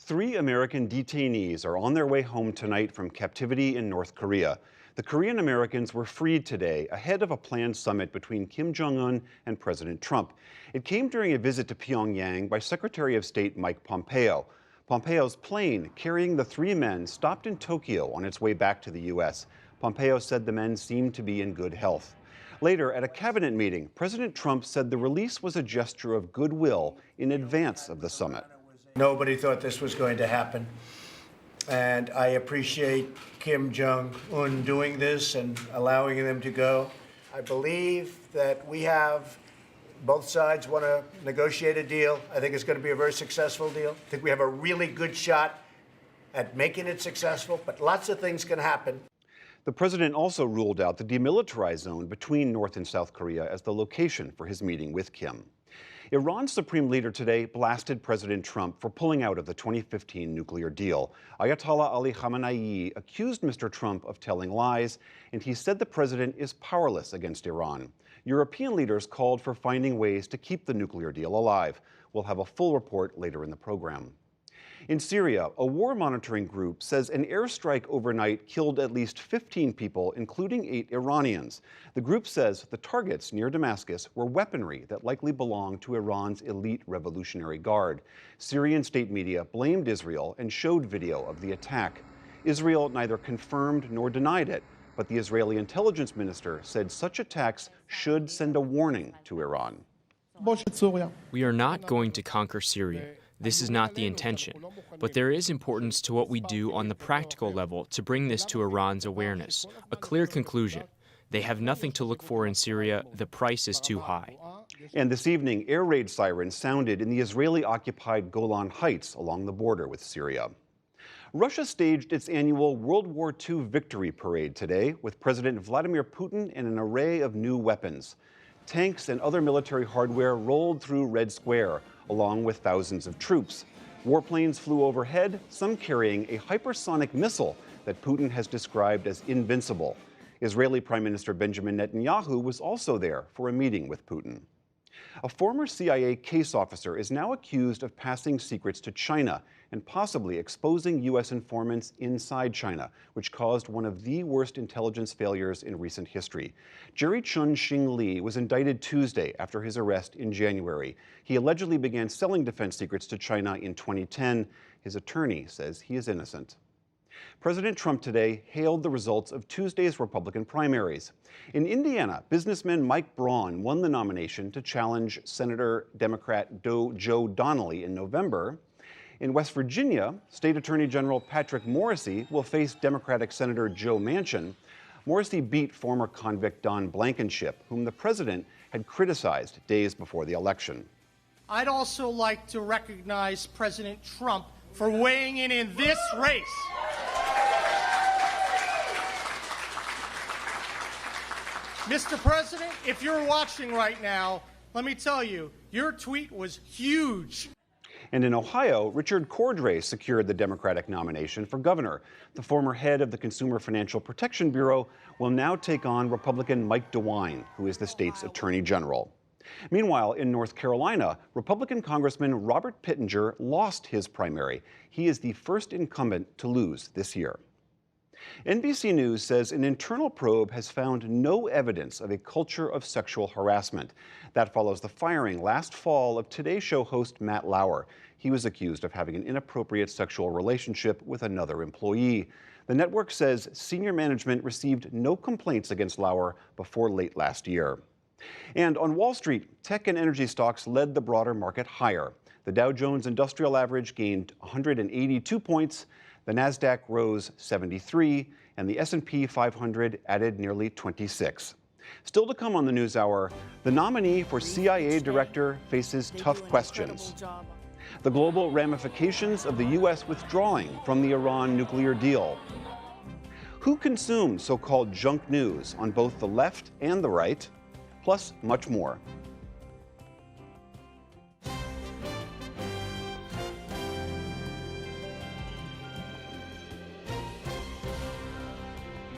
Three American detainees are on their way home tonight from captivity in North Korea. The Korean Americans were freed today ahead of a planned summit between Kim Jong-un and President Trump. It came during a visit to Pyongyang by Secretary of State Mike Pompeo. Pompeo's plane carrying the three men stopped in Tokyo on its way back to the U.S. Pompeo said the men seemed to be in good health. Later, at a cabinet meeting, President Trump said the release was a gesture of goodwill in advance of the summit. Nobody thought this was going to happen. And I appreciate Kim Jong-un doing this and allowing them to go. I believe that both sides want to negotiate a deal. I think it's going to be a very successful deal. I think we have a really good shot at making it successful, but lots of things can happen. The president also ruled out the demilitarized zone between North and South Korea as the location for his meeting with Kim. Iran's supreme leader today blasted President Trump for pulling out of the 2015 nuclear deal. Ayatollah Ali Khamenei accused Mr. Trump of telling lies, and he said the president is powerless against Iran. European leaders called for finding ways to keep the nuclear deal alive. We'll have a full report later in the program. In Syria, a war monitoring group says an airstrike overnight killed at least 15 people, including 8 Iranians. The group says the targets near Damascus were weaponry that likely belonged to Iran's elite Revolutionary Guard. Syrian state media blamed Israel and showed video of the attack. Israel neither confirmed nor denied it, but the Israeli intelligence minister said such attacks should send a warning to Iran. We are not going to conquer Syria. This is not the intention, but there is importance to what we do on the practical level to bring this to Iran's awareness. A clear conclusion. They have nothing to look for in Syria. The price is too high. And this evening, air raid sirens sounded in the Israeli-occupied Golan Heights along the border with Syria. Russia staged its annual World War II victory parade today with President Vladimir Putin and an array of new weapons. Tanks and other military hardware rolled through Red Square, along with thousands of troops. Warplanes flew overhead, some carrying a hypersonic missile that Putin has described as invincible. Israeli Prime Minister Benjamin Netanyahu was also there for a meeting with Putin. A former CIA case officer is now accused of passing secrets to China and possibly exposing U.S. informants inside China, which caused one of the worst intelligence failures in recent history. Jerry Chun-Shing Lee was indicted Tuesday after his arrest in January. He allegedly began selling defense secrets to China in 2010. His attorney says he is innocent. President Trump today hailed the results of Tuesday's Republican primaries. In Indiana, businessman Mike Braun won the nomination to challenge Senator Democrat Joe Donnelly in November. In West Virginia, State Attorney General Patrick Morrisey will face Democratic Senator Joe Manchin. Morrisey beat former convict Don Blankenship, whom the president had criticized days before the election. I'd also like to recognize President Trump for weighing in this race. Mr. President, if you're watching right now, let me tell you, your tweet was huge. And in Ohio, Richard Cordray secured the Democratic nomination for governor. The former head of the Consumer Financial Protection Bureau will now take on Republican Mike DeWine, who is the state's attorney general. Meanwhile, in North Carolina, Republican Congressman Robert Pittenger lost his primary. He is the first incumbent to lose this year. NBC News says an internal probe has found no evidence of a culture of sexual harassment. That follows the firing last fall of Today Show host Matt Lauer. He was accused of having an inappropriate sexual relationship with another employee. The network says senior management received no complaints against Lauer before late last year. And on Wall Street, tech and energy stocks led the broader market higher. The Dow Jones Industrial Average gained 182 points. The Nasdaq rose 73, and the S&P 500 added nearly 26. Still to come on the NewsHour, the nominee for CIA director faces tough questions. The global ramifications of the U.S. withdrawing from the Iran nuclear deal. Who consumes so-called junk news on both the left and the right? Plus much more.